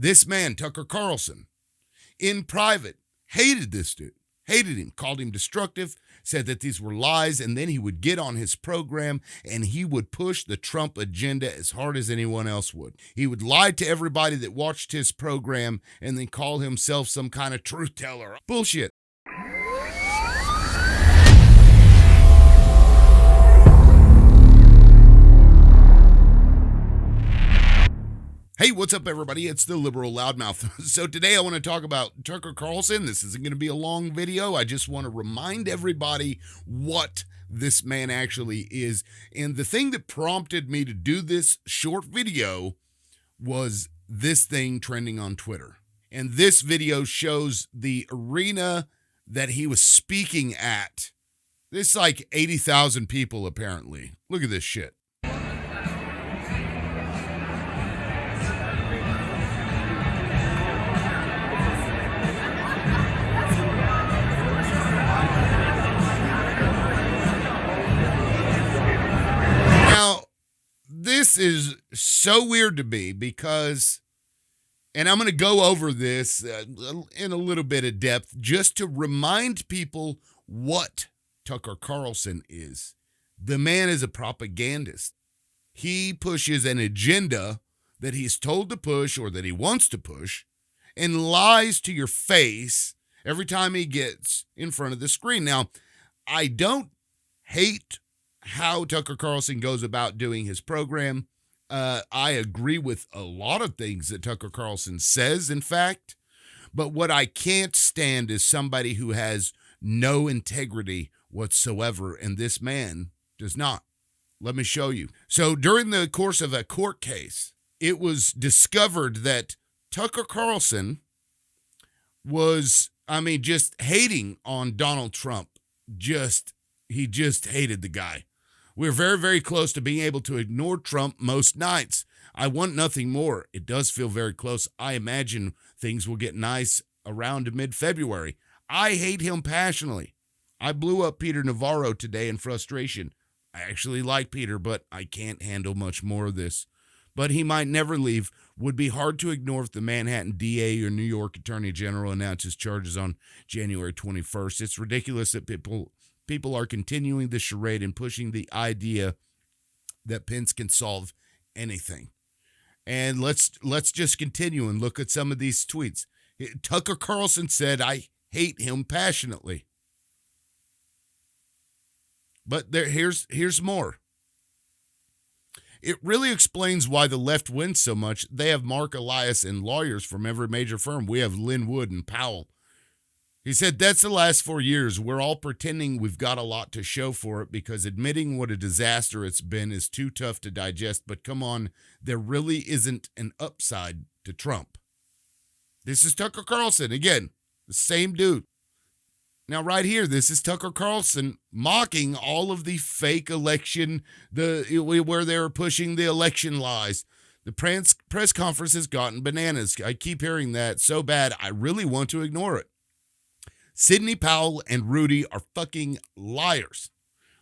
This man, Tucker Carlson, in private, hated this dude, hated him, called him destructive, said that these were lies, and then he would get on his program and he would push the Trump agenda as hard as anyone else would. He would lie to everybody that watched his program and then call himself some kind of truth teller. Bullshit. Hey, what's up, everybody? It's the Liberal Loudmouth. So today I want to talk about Tucker Carlson. This isn't going to be a long video. I just want to remind everybody what this man actually is. And the thing that prompted me to do this short video was this thing trending on Twitter. And this video shows the arena that he was speaking at. There's like 80,000 people, apparently. Look at this shit. This is so weird to me because, and I'm going to go over this in a little bit of depth just to remind people what Tucker Carlson is. The man is a propagandist. He pushes an agenda that he's told to push or that he wants to push and lies to your face every time he gets in front of the screen. Now, I don't hate how Tucker Carlson goes about doing his program. I agree with a lot of things that Tucker Carlson says, in fact, but what I can't stand is somebody who has no integrity whatsoever, and this man does not. Let me show you. So during the course of a court case, it was discovered that Tucker Carlson was, just hating on Donald Trump. He just hated the guy. We're very, very close to being able to ignore Trump most nights. I want nothing more. It does feel very close. I imagine things will get nice around mid-February. I hate him passionately. I blew up Peter Navarro today in frustration. I actually like Peter, but I can't handle much more of this. But he might never leave. Would be hard to ignore if the Manhattan DA or New York Attorney General announces charges on January 21st. It's ridiculous that people are continuing the charade and pushing the idea that Pence can solve anything. And let's just continue and look at some of these tweets. Tucker Carlson said, "I hate him passionately." But here's more. It really explains why the left wins so much. They have Mark Elias and lawyers from every major firm. We have Lynn Wood and Powell. He said, "That's the last 4 years. We're all pretending we've got a lot to show for it because admitting what a disaster it's been is too tough to digest. But come on, there really isn't an upside to Trump." This is Tucker Carlson. Again, the same dude. Now, right here, this is Tucker Carlson mocking all of the fake election, where they're pushing the election lies. The press conference has gotten bananas. I keep hearing that so bad, I really want to ignore it. Sidney Powell and Rudy are fucking liars.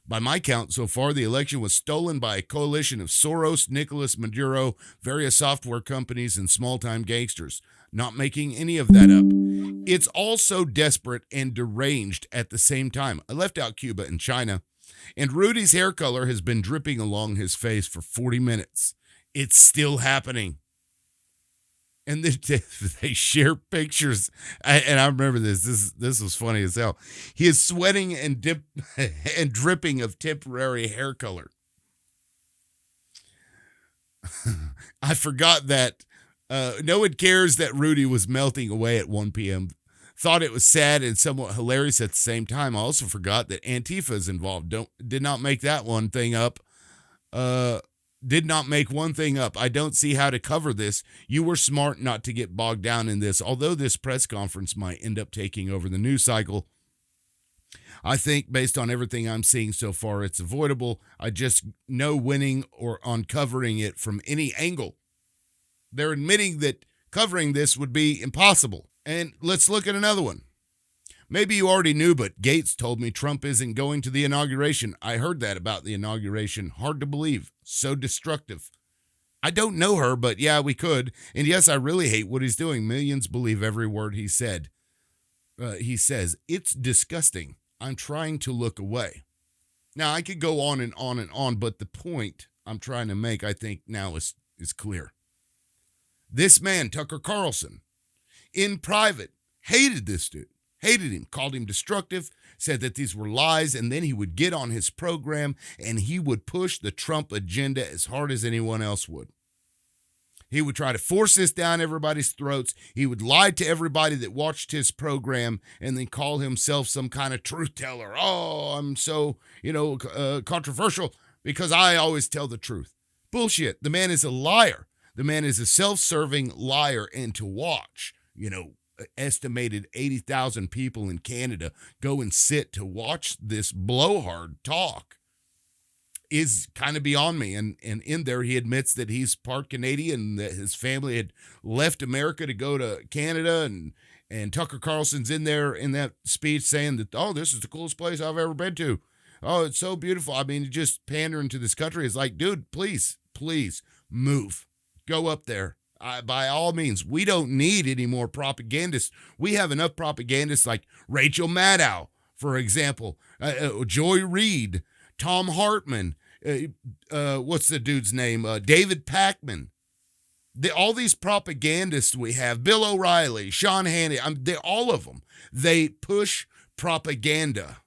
By my count, so far, the election was stolen by a coalition of Soros, Nicolas Maduro, various software companies, and small-time gangsters. Not making any of that up. It's all so desperate and deranged at the same time. I left out Cuba and China, and Rudy's hair color has been dripping along his face for 40 minutes. It's still happening. And they share pictures, and I remember this. This was funny as hell. He is sweating and dripping of temporary hair color. I forgot that no one cares that Rudy was melting away at 1 p.m. Thought it was sad and somewhat hilarious at the same time. I also forgot that Antifa is involved. Did not make that one thing up. Did not make one thing up. I don't see how to cover this. You were smart not to get bogged down in this. Although this press conference might end up taking over the news cycle, I think based on everything I'm seeing so far, it's avoidable. I just know winning or uncovering it from any angle. They're admitting that covering this would be impossible. And let's look at another one. Maybe you already knew, but Gates told me Trump isn't going to the inauguration. I heard that about the inauguration. Hard to believe. So destructive. I don't know her, but yeah, we could. And yes, I really hate what he's doing. Millions believe every word he said. He says, it's disgusting. I'm trying to look away. Now, I could go on and on and on, but the point I'm trying to make, I think, now is clear. This man, Tucker Carlson, in private, hated this dude, hated him, called him destructive, said that these were lies, and then he would get on his program and he would push the Trump agenda as hard as anyone else would. He would try to force this down everybody's throats. He would lie to everybody that watched his program and then call himself some kind of truth teller. Oh, I'm so, controversial because I always tell the truth. Bullshit. The man is a liar. The man is a self-serving liar. And to watch, estimated 80,000 people in Canada go and sit to watch this blowhard talk is kind of beyond me. And in there, he admits that he's part Canadian, that his family had left America to go to Canada. And Tucker Carlson's in there in that speech saying that, oh, this is the coolest place I've ever been to. Oh, it's so beautiful. I mean, just pandering to this country is like, dude, please move. Go up there. By all means, we don't need any more propagandists. We have enough propagandists like Rachel Maddow, for example, Joy Reid, Tom Hartman, what's the dude's name? David Pakman. All these propagandists we have, Bill O'Reilly, Sean Hannity, all of them, they push propaganda.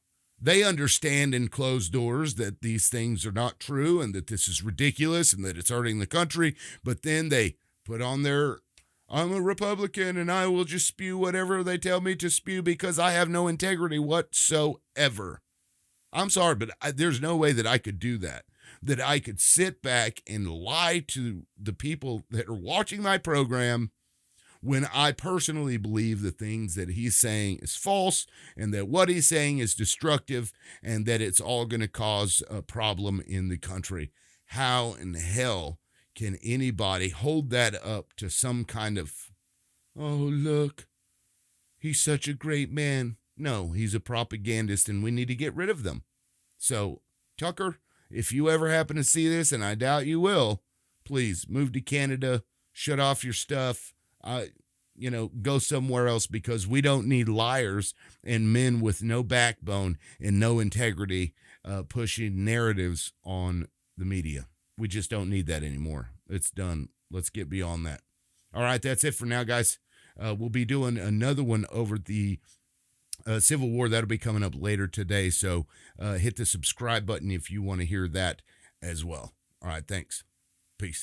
They understand in closed doors that these things are not true and that this is ridiculous and that it's hurting the country, but then they put on their, I'm a Republican and I will just spew whatever they tell me to spew because I have no integrity whatsoever. I'm sorry, but there's no way that I could do that I could sit back and lie to the people that are watching my program when I personally believe the things that he's saying is false and that what he's saying is destructive and that it's all going to cause a problem in the country. How in the hell can anybody hold that up to some kind of, oh, look, he's such a great man? No, he's a propagandist and we need to get rid of them. So, Tucker, if you ever happen to see this, and I doubt you will, please move to Canada, shut off your stuff, go somewhere else because we don't need liars and men with no backbone and no integrity pushing narratives on the media. We just don't need that anymore. It's done. Let's get beyond that. All right, that's it for now, guys. We'll be doing another one over the Civil War. That'll be coming up later today. So hit the subscribe button if you want to hear that as well. All right, thanks.